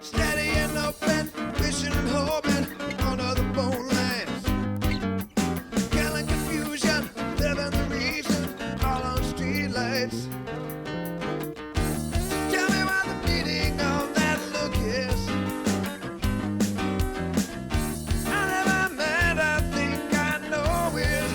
Steady and open, wishing and hoping under the phone lines. Killing confusion, living the reason, all on street lights. Tell me what the meaning of that look is. I never met, I think I know it.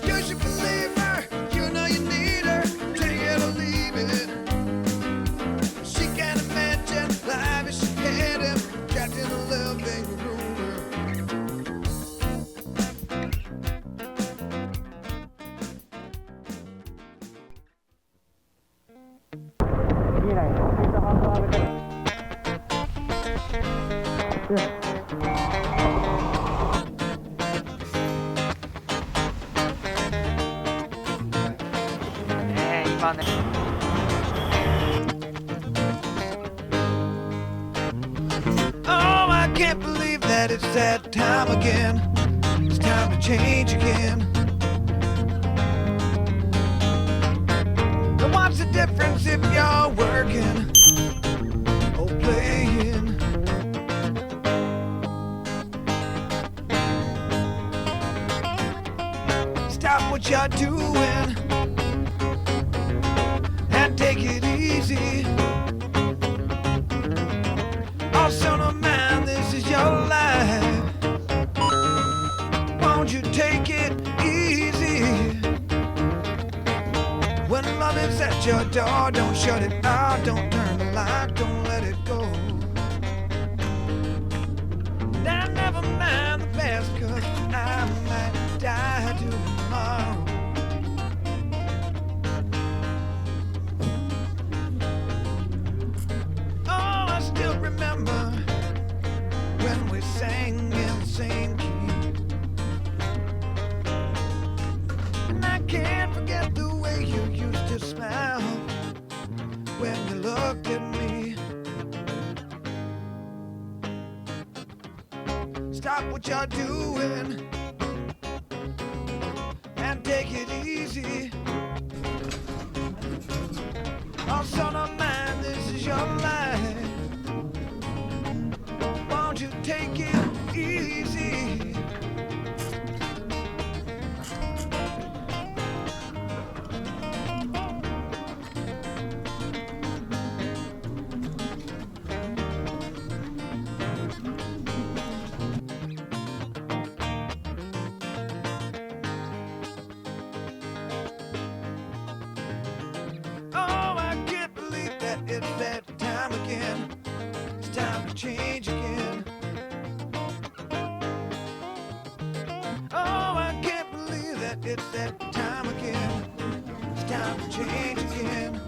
You should believe her, you know you need her, take it or leave it. She can't imagine life if she had him trapped in a living room. Oh, I can't believe that it's that time again. It's time to change again. And what's the difference if you're working or playing? Stop what you're doing and take it easy. Also, no man, this is your life. Won't you take it easy? When love is at your door, don't shut it out, don't turn the light, don't let it go. Now, never mind the past, 'cause I might die tomorrow. Oh, I still remember when we sang in the same key. And I can't forget the way you used to smile when you looked at me. Stop what you're doing and take it easy. Oh, son of mine, this is your life. Won't you take it easy? Oh, I can't believe that it's that time again. It's time to change again. Oh, I can't believe that it's that time again. It's time to change again.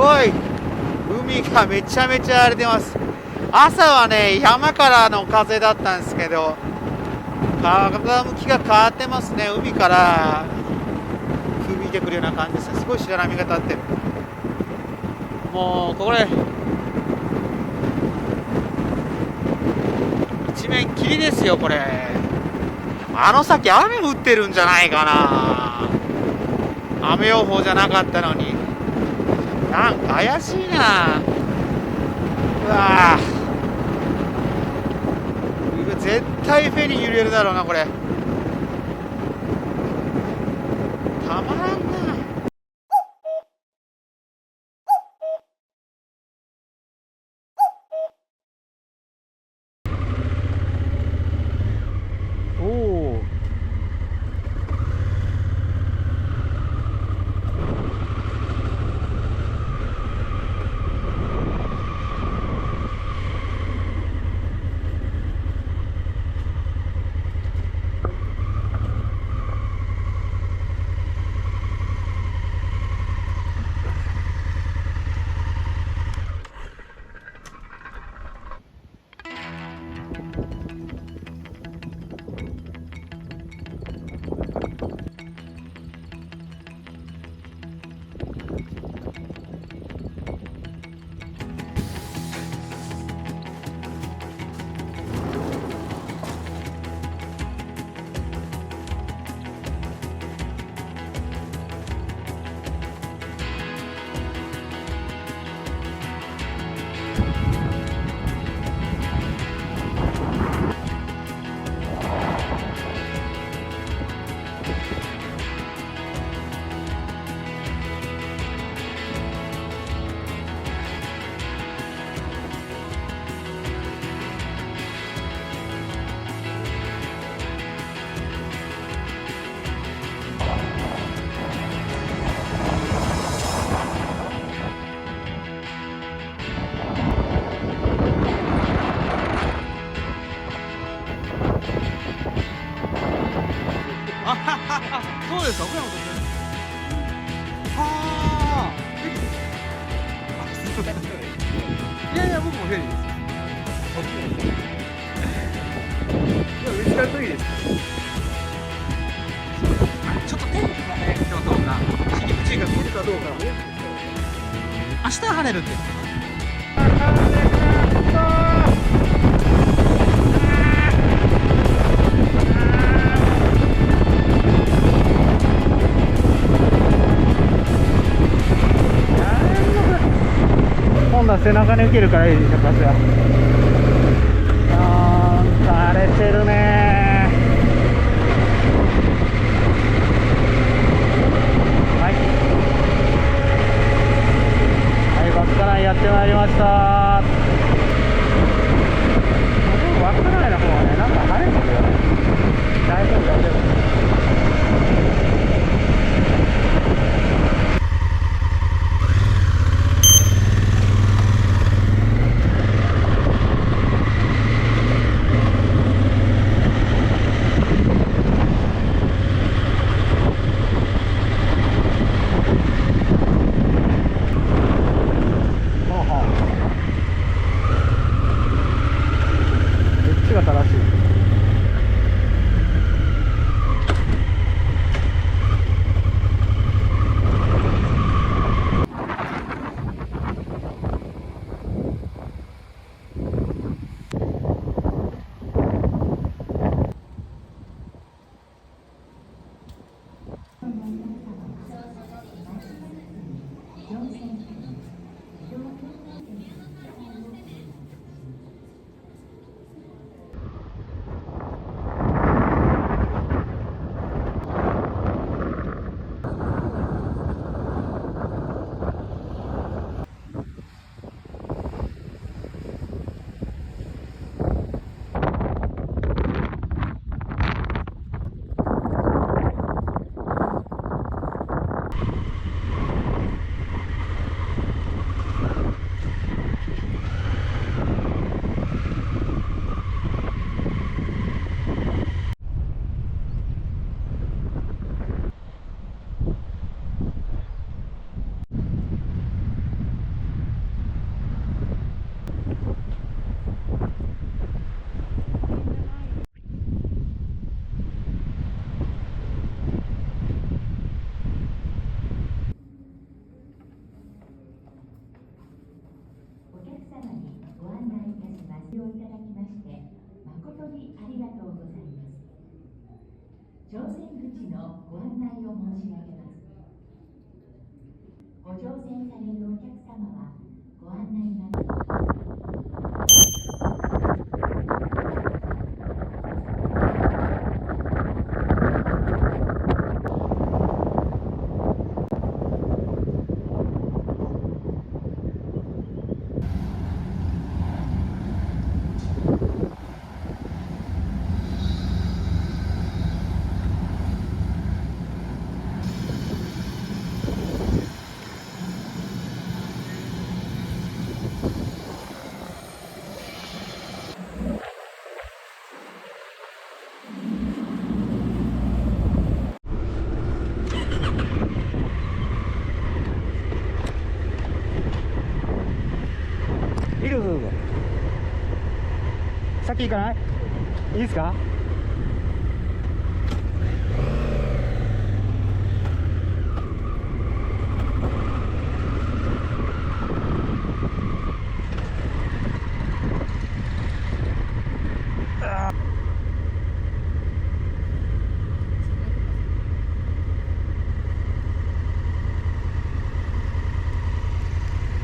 ごい海がめちゃめちゃ荒れてます。朝はね山からの風だったんですけど、風向きが変わってますね。海から吹いてくるような感じです。すごい白波が立ってる。もうこれ一面霧ですよ。これあの先雨降ってるんじゃないかな。雨予報じゃなかったのになんか怪しいな。うわ絶対フェリー揺れるだろうな。これたまらんな。おお、そうですか。岡山とはあ。いやいや僕もフェリーです。見つかるといいです。ちょっと天気がね今日どうか四季口が見えるかどうか。明日は晴れるって。今度は背中に受けるからいいでしょ。風は荒れてるね。はいはい、稚内やってまいりました。稚内の方はねなんか晴れてるよね。大丈夫大丈夫。乗船されるお客様はご案内が先行かない？いいですか？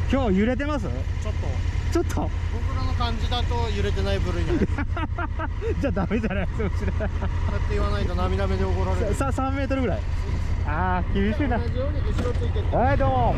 今日揺れてます？ちょっと僕らの感じだと揺れてない部類なんですじゃあダメじゃないですか。だって言わないと涙目で怒られる。3メートルぐらい。ああ厳しいな。同じように後ろついてって。はいどうも。